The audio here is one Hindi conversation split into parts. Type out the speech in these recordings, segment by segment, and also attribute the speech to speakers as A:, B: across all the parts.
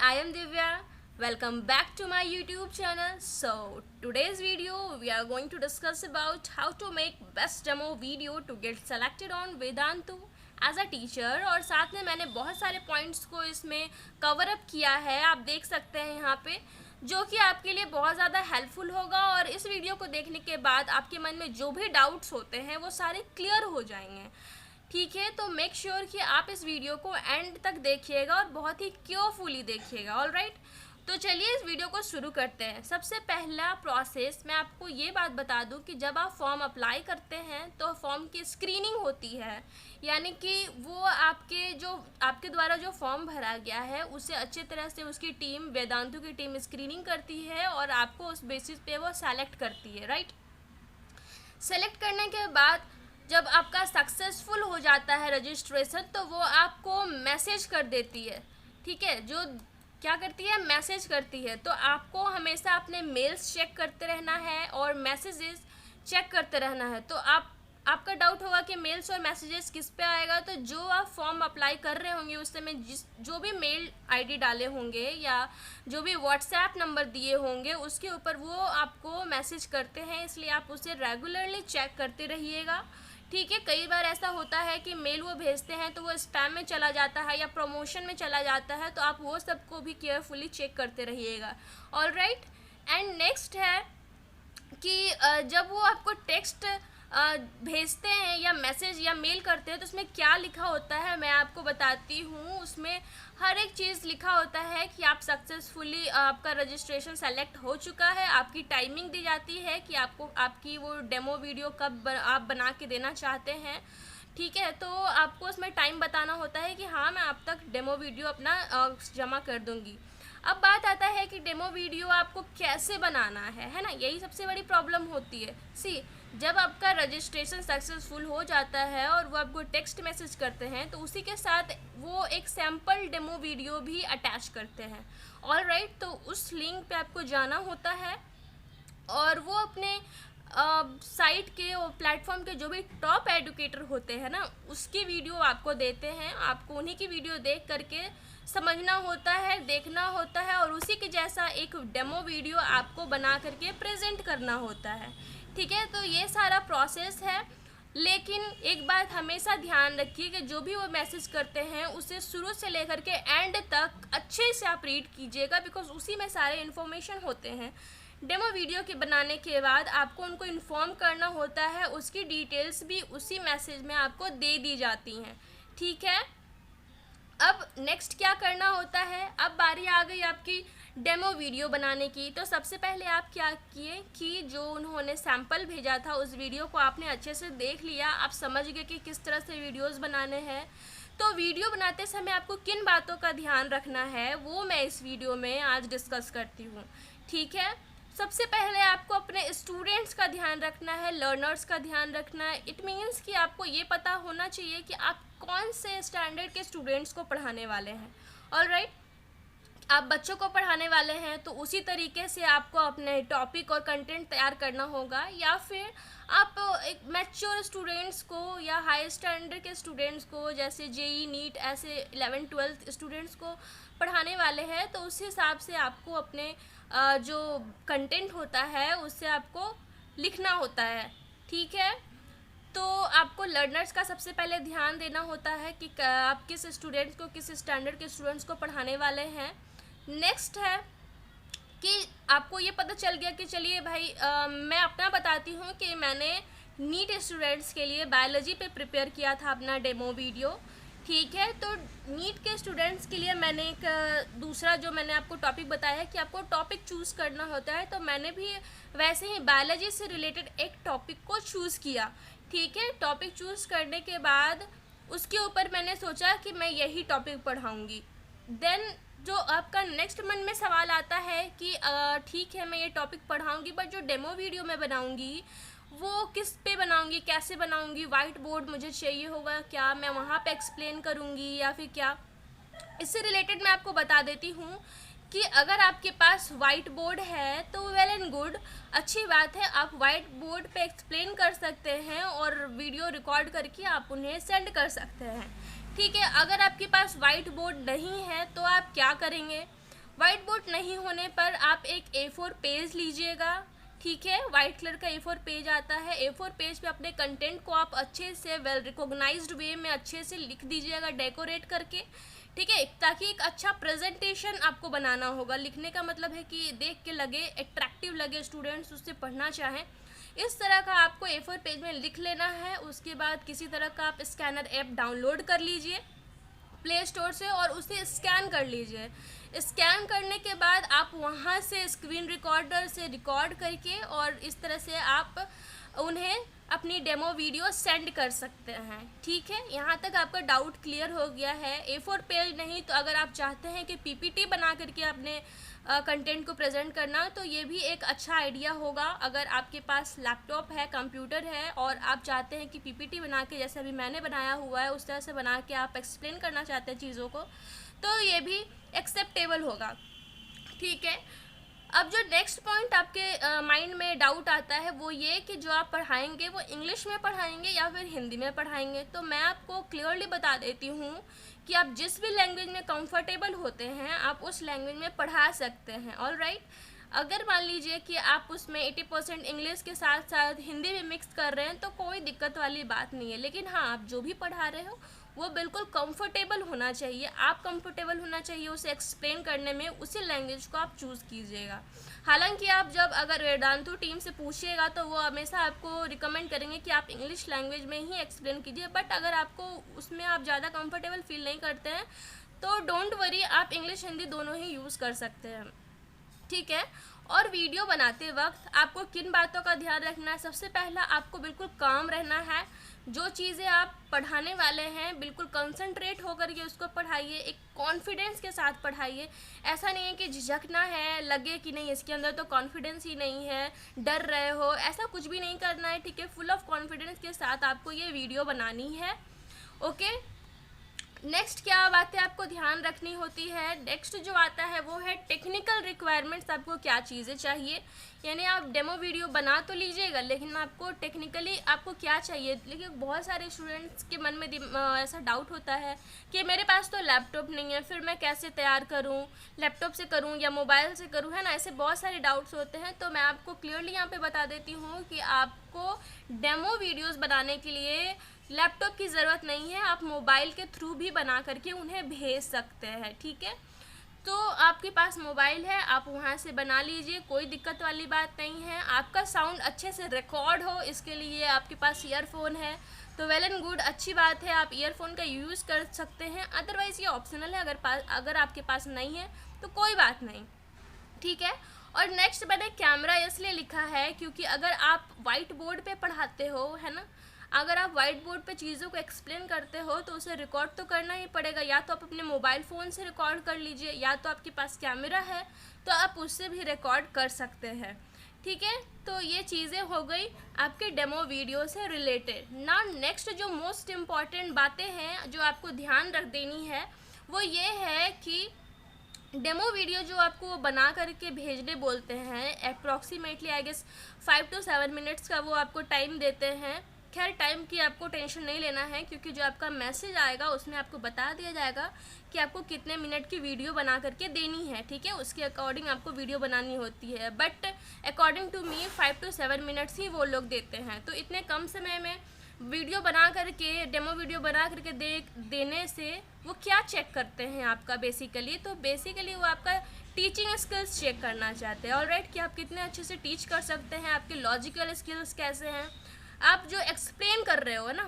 A: I am Divya. Welcome back to my YouTube channel. So today's video we are going to discuss about how to make best demo video to get selected on Vedantu as a teacher। और साथ में मैंने बहुत सारे पॉइंट्स को इसमें कवर अप किया है, आप देख सकते हैं यहाँ पे, जो कि आपके लिए बहुत ज़्यादा हेल्पफुल होगा। और इस वीडियो को देखने के बाद आपके मन में जो भी डाउट्स होते हैं वो सारे क्लियर हो जाएंगे। ठीक है, तो मेक श्योर कि आप इस वीडियो को एंड तक देखिएगा और बहुत ही केयरफुली देखिएगा। ऑल राइट, तो चलिए इस वीडियो को शुरू करते हैं। सबसे पहला प्रोसेस मैं आपको ये बात बता दूं कि जब आप फॉर्म अप्लाई करते हैं तो फॉर्म की स्क्रीनिंग होती है, यानी कि वो आपके द्वारा जो फॉर्म भरा गया है उसे अच्छी तरह से उसकी टीम, वेदांतु की टीम स्क्रीनिंग करती है और आपको उस बेसिस पे वो सेलेक्ट करती है। राइट, सेलेक्ट करने के बाद जब आपका सक्सेसफुल हो जाता है रजिस्ट्रेशन, तो वो आपको मैसेज कर देती है। ठीक है, जो क्या करती है, मैसेज करती है। तो आपको हमेशा अपने मेल्स चेक करते रहना है और मैसेजेस चेक करते रहना है। तो आपका डाउट होगा कि मेल्स और मैसेजेस किस पे आएगा, तो जो आप फॉर्म अप्लाई कर रहे होंगे उस समय जो भी मेल आईडी डाले होंगे या जो भी व्हाट्सएप नंबर दिए होंगे उसके ऊपर वो आपको मैसेज करते हैं, इसलिए आप उसे रेगुलरली चेक करते रहिएगा। ठीक है, कई बार ऐसा होता है कि मेल वो भेजते हैं तो वो स्पैम में चला जाता है या प्रमोशन में चला जाता है, तो आप वो सबको भी केयरफुली चेक करते रहिएगा। ऑल राइट, एंड नेक्स्ट है कि जब वो आपको टेक्स्ट भेजते हैं या मैसेज या मेल करते हैं तो उसमें क्या लिखा होता है मैं आपको बताती हूँ। उसमें हर एक चीज़ लिखा होता है कि आप सक्सेसफुली, आपका रजिस्ट्रेशन सेलेक्ट हो चुका है। आपकी टाइमिंग दी जाती है कि आपको आपकी वो डेमो वीडियो कब आप बना के देना चाहते हैं। ठीक है, तो आपको उसमें टाइम बताना होता है कि हाँ मैं आप तक डेमो वीडियो अपना जमा कर दूँगी। अब बात आता है कि डेमो वीडियो आपको कैसे बनाना है ना, यही सबसे बड़ी प्रॉब्लम होती है। जब आपका रजिस्ट्रेशन सक्सेसफुल हो जाता है और वो आपको टेक्स्ट मैसेज करते हैं तो उसी के साथ वो एक सैम्पल डेमो वीडियो भी अटैच करते हैं। ऑल राइट, तो उस लिंक पे आपको जाना होता है और वो अपने साइट के और प्लेटफॉर्म के जो भी टॉप एजुकेटर होते हैं ना, उसकी वीडियो आपको देते हैं। आपको उन्हीं की वीडियो देख करके समझना होता है, देखना होता है और उसी के जैसा एक डेमो वीडियो आपको बना करके प्रेजेंट करना होता है। ठीक है, तो ये सारा प्रोसेस है। लेकिन एक बात हमेशा ध्यान रखिए कि जो भी वो मैसेज करते हैं उसे शुरू से लेकर के एंड तक अच्छे से आप रीड कीजिएगा, बिकॉज उसी में सारे इन्फॉर्मेशन होते हैं। डेमो वीडियो के बनाने के बाद आपको उनको इन्फॉर्म करना होता है, उसकी डिटेल्स भी उसी मैसेज में आपको दे दी जाती हैं। ठीक है, अब नेक्स्ट क्या करना होता है, अब बारी आ गई आपकी डेमो वीडियो बनाने की। तो सबसे पहले आप क्या किए कि जो उन्होंने सैम्पल भेजा था उस वीडियो को आपने अच्छे से देख लिया, आप समझ गए कि किस तरह से वीडियोस बनाने हैं। तो वीडियो बनाते समय आपको किन बातों का ध्यान रखना है वो मैं इस वीडियो में आज डिस्कस करती हूँ। ठीक है, सबसे पहले आपको अपने स्टूडेंट्स का ध्यान रखना है, लर्नर्स का ध्यान रखना है। इट मीन्स कि आपको ये पता होना चाहिए कि आप कौन से स्टैंडर्ड के स्टूडेंट्स को पढ़ाने वाले हैं। ऑल राइट, आप बच्चों को पढ़ाने वाले हैं तो उसी तरीके से आपको अपने टॉपिक और कंटेंट तैयार करना होगा, या फिर आप एक मैच्योर स्टूडेंट्स को या हाई स्टैंडर्ड के स्टूडेंट्स को, जैसे जेई नीट ऐसे 11th-12th स्टूडेंट्स को पढ़ाने वाले हैं, तो उस हिसाब से आपको अपने जो कंटेंट होता है उससे आपको लिखना होता है। ठीक है, तो आपको लर्नर्स का सबसे पहले ध्यान देना होता है कि आप किस स्टूडेंट्स को, किस स्टैंडर्ड के स्टूडेंट्स को पढ़ाने वाले हैं। नेक्स्ट है कि आपको ये पता चल गया कि चलिए भाई मैं अपना बताती हूँ कि मैंने नीट स्टूडेंट्स के लिए बायोलॉजी पे प्रिपेयर किया था अपना डेमो वीडियो। ठीक है, तो नीट के स्टूडेंट्स के लिए मैंने एक दूसरा जो मैंने आपको टॉपिक बताया है कि आपको टॉपिक चूज़ करना होता है, तो मैंने भी वैसे ही बायोलॉजी से रिलेटेड एक टॉपिक को चूज़ किया। ठीक है, टॉपिक चूज़ करने के बाद उसके ऊपर मैंने सोचा कि मैं यही टॉपिक पढ़ाऊँगी। देन जो आपका नेक्स्ट मन में सवाल आता है कि ठीक है मैं ये टॉपिक पढ़ाऊँगी, बट जो डेमो वीडियो मैं बनाऊँगी वो किस पे बनाऊँगी, कैसे बनाऊँगी, वाइट बोर्ड मुझे चाहिए होगा क्या, मैं वहाँ पे एक्सप्लेन करूँगी या फिर क्या। इससे रिलेटेड मैं आपको बता देती हूँ कि अगर आपके पास वाइट बोर्ड है तो वेल एंड गुड, अच्छी बात है, आप वाइट बोर्ड पे एक्सप्लेन कर सकते हैं और वीडियो रिकॉर्ड करके आप उन्हें सेंड कर सकते हैं। ठीक है, अगर आपके पास वाइट बोर्ड नहीं है तो आप क्या करेंगे, वाइट बोर्ड नहीं होने पर आप एक A4 पेज लीजिएगा, ठीक है, वाइट कलर का A4 पेज आता है। A4 पेज पे अपने कंटेंट को आप अच्छे से वेल रिकॉग्नाइज्ड वे में अच्छे से लिख दीजिएगा डेकोरेट करके, ठीक है, ताकि एक अच्छा प्रेजेंटेशन आपको बनाना होगा। लिखने का मतलब है कि देख के लगे, अट्रैक्टिव लगे, स्टूडेंट्स उससे पढ़ना चाहें। इस तरह का आपको A4 पेज में लिख लेना है। उसके बाद किसी तरह का आप स्कैनर ऐप डाउनलोड कर लीजिए प्ले स्टोर से और उसे स्कैन कर लीजिए। स्कैन करने के बाद आप वहाँ से स्क्रीन रिकॉर्डर से रिकॉर्ड करके और इस तरह से आप उन्हें अपनी डेमो वीडियो सेंड कर सकते हैं, ठीक है। यहाँ तक आपका डाउट क्लियर हो गया है। A4 पेज नहीं तो अगर आप चाहते हैं कि PPT बना करके अपने कंटेंट को प्रेजेंट करना, तो ये भी एक अच्छा आइडिया होगा। अगर आपके पास लैपटॉप है, कंप्यूटर है और आप चाहते हैं कि PPT बना के, जैसे अभी मैंने बनाया हुआ है उस तरह से बना के आप एक्सप्लेन करना चाहते हैं चीज़ों को, तो ये भी एक्सेप्टेबल होगा, ठीक है। अब जो नेक्स्ट पॉइंट आपके माइंड में डाउट आता है वो ये कि जो आप पढ़ाएंगे वो इंग्लिश में पढ़ाएंगे या फिर हिंदी में पढ़ाएंगे। तो मैं आपको क्लियरली बता देती हूँ कि आप जिस भी लैंग्वेज में कंफर्टेबल होते हैं आप उस लैंग्वेज में पढ़ा सकते हैं, ऑल राइट। अगर मान लीजिए कि आप उसमें 80% इंग्लिश के साथ साथ हिंदी भी मिक्स कर रहे हैं तो कोई दिक्कत वाली बात नहीं है, लेकिन हाँ, आप जो भी पढ़ा रहे हो वो बिल्कुल कंफर्टेबल होना चाहिए। आप कंफर्टेबल होना चाहिए उसे एक्सप्लेन करने में, उसी लैंग्वेज को आप चूज़ कीजिएगा। हालांकि आप जब अगर वेदांतु टीम से पूछिएगा तो वो हमेशा आपको रिकमेंड करेंगे कि आप इंग्लिश लैंग्वेज में ही एक्सप्लेन कीजिए, बट अगर आपको उसमें आप ज़्यादा कंफर्टेबल फील नहीं करते हैं तो डोंट वरी, आप इंग्लिश हिंदी दोनों ही यूज़ कर सकते हैं, ठीक है। और वीडियो बनाते वक्त आपको किन बातों का ध्यान रखना है? सबसे पहला, आपको बिल्कुल काम रहना है। जो चीज़ें आप पढ़ाने वाले हैं बिल्कुल कंसंट्रेट होकर के उसको पढ़ाइए, एक कॉन्फिडेंस के साथ पढ़ाइए। ऐसा नहीं है कि झिझकना है, लगे कि नहीं इसके अंदर तो कॉन्फिडेंस ही नहीं है, डर रहे हो, ऐसा कुछ भी नहीं करना है, ठीक है। फुल ऑफ कॉन्फिडेंस के साथ आपको ये वीडियो बनानी है, ओके। नेक्स्ट क्या बातें आपको ध्यान रखनी होती है? नेक्स्ट जो आता है वो है टेक्निकल रिक्वायरमेंट्स। आपको क्या चीज़ें चाहिए, यानी आप डेमो वीडियो बना तो लीजिएगा लेकिन आपको टेक्निकली आपको क्या चाहिए। लेकिन बहुत सारे स्टूडेंट्स के मन में ऐसा डाउट होता है कि मेरे पास तो लैपटॉप नहीं है, फिर मैं कैसे तैयार करूं, लैपटॉप से करूं या मोबाइल से करूं, है ना। ऐसे बहुत सारे डाउट्स होते हैं। तो मैं आपको क्लियरली यहाँ पे बता देती हूँ कि आपको डेमो वीडियोज़ बनाने के लिए लैपटॉप की ज़रूरत नहीं है, आप मोबाइल के थ्रू भी बना करके उन्हें भेज सकते हैं, ठीक है। तो आपके पास मोबाइल है, आप वहाँ से बना लीजिए, कोई दिक्कत वाली बात नहीं है। आपका साउंड अच्छे से रिकॉर्ड हो, इसके लिए आपके पास ईयरफोन है तो वेल एंड गुड, अच्छी बात है, आप ईयरफोन का यूज़ कर सकते हैं। अदरवाइज़ ये ऑप्शनल है, अगर आपके पास नहीं है तो कोई बात नहीं, ठीक है। और नेक्स्ट मैंने कैमरा इसलिए लिखा है क्योंकि अगर आप वाइट बोर्ड पे पढ़ाते हो, है ना, अगर आप वाइट बोर्ड पे चीज़ों को एक्सप्लेन करते हो तो उसे रिकॉर्ड तो करना ही पड़ेगा। या तो आप अपने मोबाइल फ़ोन से रिकॉर्ड कर लीजिए या तो आपके पास कैमरा है तो आप उससे भी रिकॉर्ड कर सकते हैं, ठीक है। तो ये चीज़ें हो गई आपके डेमो वीडियो से रिलेटेड। नाउ नेक्स्ट जो मोस्ट इम्पॉर्टेंट बातें हैं जो आपको ध्यान रख देनी है वो ये है कि डेमो वीडियो जो आपको बना करके भेजने बोलते हैं, approximately I guess 5 to 7 minutes का वो आपको टाइम देते हैं। खैर, टाइम की आपको टेंशन नहीं लेना है क्योंकि जो आपका मैसेज आएगा उसमें आपको बता दिया जाएगा कि आपको कितने मिनट की वीडियो बना करके देनी है, ठीक है। उसके अकॉर्डिंग आपको वीडियो बनानी होती है, but according to me 5 to 7 minutes ही वो लोग देते हैं। तो इतने कम समय में वीडियो बना करके, डेमो वीडियो बना करके देने से वो क्या चेक करते हैं आपका बेसिकली, तो बेसिकली वो आपका टीचिंग स्किल्स चेक करना चाहते हैं, ऑलराइट, कि आप कितने अच्छे से टीच कर सकते हैं, आपके लॉजिकल स्किल्स कैसे हैं, आप जो एक्सप्लेन कर रहे हो ना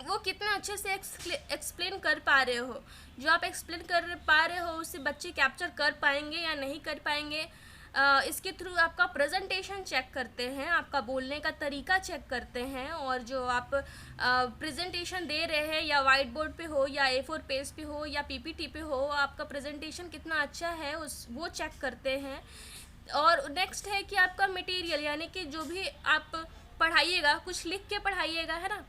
A: वो कितना अच्छे से एक्सप्लेन कर पा रहे हो, जो आप एक्सप्लेन कर पा रहे हो उससे बच्चे कैप्चर कर पाएंगे या नहीं कर पाएंगे। इसके थ्रू आपका प्रेजेंटेशन चेक करते हैं, आपका बोलने का तरीका चेक करते हैं, और जो आप प्रेजेंटेशन दे रहे हैं या वाइट बोर्ड पे हो या A4 पेज पे हो या PPT पे हो, आपका प्रेजेंटेशन कितना अच्छा है वो चेक करते हैं। और नेक्स्ट है कि आपका मटेरियल, यानी कि जो भी आप पढ़ाइएगा, कुछ लिख के पढ़ाइएगा, है ना,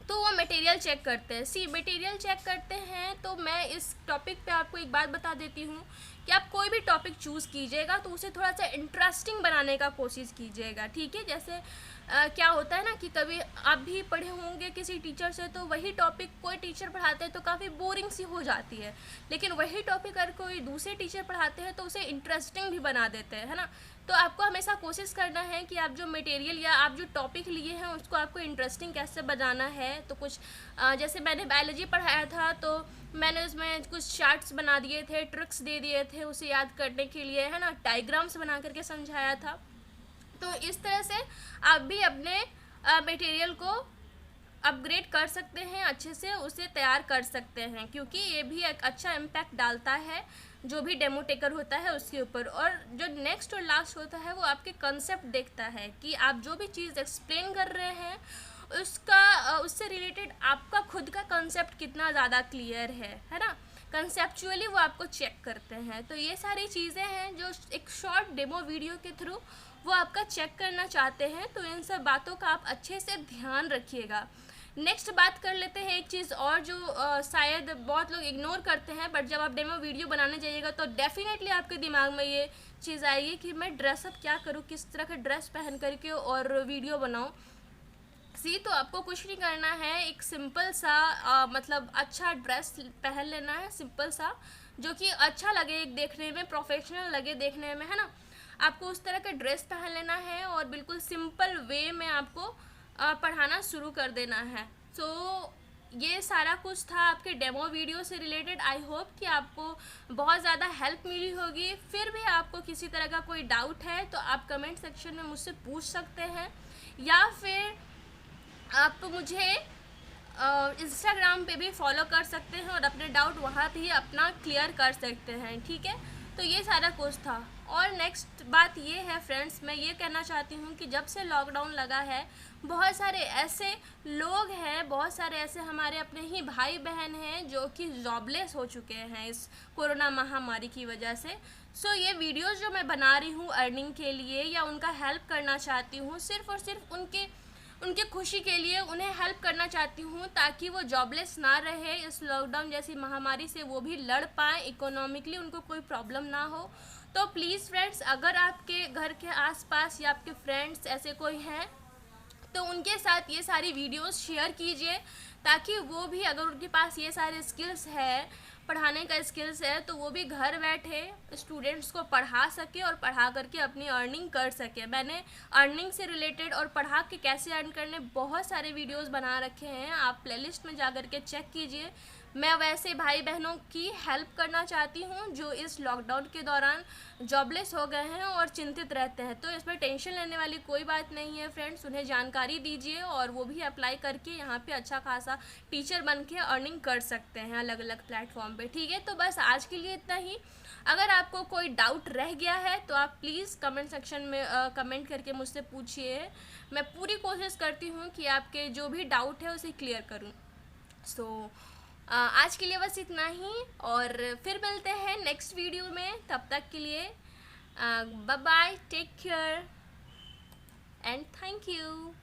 A: तो वो मटेरियल चेक करते हैं। मटेरियल चेक करते हैं तो मैं इस टॉपिक पे आपको एक बात बता देती हूँ कि आप कोई भी टॉपिक चूज़ कीजिएगा तो उसे थोड़ा सा इंटरेस्टिंग बनाने का कोशिश कीजिएगा, ठीक है। जैसे क्या होता है ना कि कभी आप भी पढ़े होंगे किसी टीचर से, तो वही टॉपिक कोई टीचर पढ़ाते हैं तो काफ़ी बोरिंग सी हो जाती है, लेकिन वही टॉपिक अगर कोई दूसरे टीचर पढ़ाते हैं तो उसे इंटरेस्टिंग भी बना देते हैं, है ना। तो आपको हमेशा कोशिश करना है कि आप जो मटेरियल या आप जो टॉपिक लिए हैं उसको आपको इंटरेस्टिंग कैसे बनाना है। तो कुछ जैसे मैंने बायोलॉजी पढ़ाया था तो मैंने उसमें कुछ चार्ट्स बना दिए थे, ट्रिक्स दे दिए थे उसे याद करने के लिए, है ना, डायग्राम्स बना करके समझाया था। तो इस तरह से आप भी अपने मटेरियल को अपग्रेड कर सकते हैं, अच्छे से उसे तैयार कर सकते हैं, क्योंकि ये भी एक अच्छा इम्पैक्ट डालता है जो भी डेमो टेकर होता है उसके ऊपर। और जो नेक्स्ट और लास्ट होता है वो आपके कंसेप्ट देखता है कि आप जो भी चीज़ एक्सप्लेन कर रहे हैं उससे रिलेटेड आपका खुद का कंसेप्ट कितना ज़्यादा क्लियर है ना। कंसेप्चुअली वो आपको चेक करते हैं। तो ये सारी चीज़ें हैं जो एक शॉर्ट डेमो वीडियो के थ्रू वो आपका चेक करना चाहते हैं। तो इन सब बातों का आप अच्छे से ध्यान रखिएगा। नेक्स्ट बात कर लेते हैं एक चीज़ और जो शायद बहुत लोग इग्नोर करते हैं, बट जब आप डेमो वीडियो बनाने जाइएगा तो डेफिनेटली आपके दिमाग में ये चीज़ आएगी कि मैं ड्रेसअप क्या करूँ, किस तरह का ड्रेस पहन करके और वीडियो बनाऊँ। तो आपको कुछ नहीं करना है, एक सिंपल सा मतलब अच्छा ड्रेस पहन लेना है, सिंपल सा, जो कि अच्छा लगे देखने में, प्रोफेशनल लगे देखने में, है ना। आपको उस तरह का ड्रेस पहन लेना है और बिल्कुल सिंपल वे में आपको पढ़ाना शुरू कर देना है। सो ये सारा कुछ था आपके डेमो वीडियो से रिलेटेड। आई होप कि आपको बहुत ज़्यादा हेल्प मिली होगी। फिर भी आपको किसी तरह का कोई डाउट है तो आप कमेंट सेक्शन में मुझसे पूछ सकते हैं, या फिर आप मुझे इंस्टाग्राम पे भी फॉलो कर सकते हैं और अपने डाउट वहाँ भी अपना क्लियर कर सकते हैं, ठीक है। तो ये सारा कुछ था। और नेक्स्ट बात ये है फ्रेंड्स, मैं ये कहना चाहती हूँ कि जब से लॉकडाउन लगा है बहुत सारे ऐसे लोग हैं, बहुत सारे ऐसे हमारे अपने ही भाई बहन हैं जो कि जॉबलेस हो चुके हैं इस कोरोना महामारी की वजह से। सो ये वीडियोज़ जो मैं बना रही हूँ अर्निंग के लिए या उनका हेल्प करना चाहती हूँ, सिर्फ़ और सिर्फ उनके खुशी के लिए उन्हें हेल्प करना चाहती हूँ, ताकि वो जॉबलेस ना रहे, इस लॉकडाउन जैसी महामारी से वो भी लड़ पाएँ, इकोनॉमिकली उनको कोई प्रॉब्लम ना हो। तो प्लीज़ फ्रेंड्स, अगर आपके घर के आसपास या आपके फ्रेंड्स ऐसे कोई हैं तो उनके साथ ये सारी वीडियोस शेयर कीजिए, ताकि वो भी, अगर उनके पास ये सारे स्किल्स है, पढ़ाने का स्किल्स है, तो वो भी घर बैठे स्टूडेंट्स को पढ़ा सके और पढ़ा करके अपनी अर्निंग कर सके। मैंने अर्निंग से रिलेटेड और पढ़ा के कैसे अर्न करने बहुत सारे वीडियोस बना रखे हैं, आप प्लेलिस्ट में जा कर के चेक कीजिए। मैं वैसे भाई बहनों की हेल्प करना चाहती हूँ जो इस लॉकडाउन के दौरान जॉबलेस हो गए हैं और चिंतित रहते हैं। तो इसमें टेंशन लेने वाली कोई बात नहीं है फ्रेंड्स, उन्हें जानकारी दीजिए और वो भी अप्लाई करके यहाँ पे अच्छा खासा टीचर बन के अर्निंग कर सकते हैं अलग अलग प्लेटफॉर्म पे, ठीक है। तो बस आज के लिए इतना ही। अगर आपको कोई डाउट रह गया है तो आप प्लीज़ कमेंट सेक्शन में कमेंट करके मुझसे पूछिए। मैं पूरी कोशिश करती हूँ कि आपके जो भी डाउट है उसे क्लियर करूँ। सो आज के लिए बस इतना ही, और फिर मिलते हैं नेक्स्ट वीडियो में। तब तक के लिए bye bye, take care and thank you.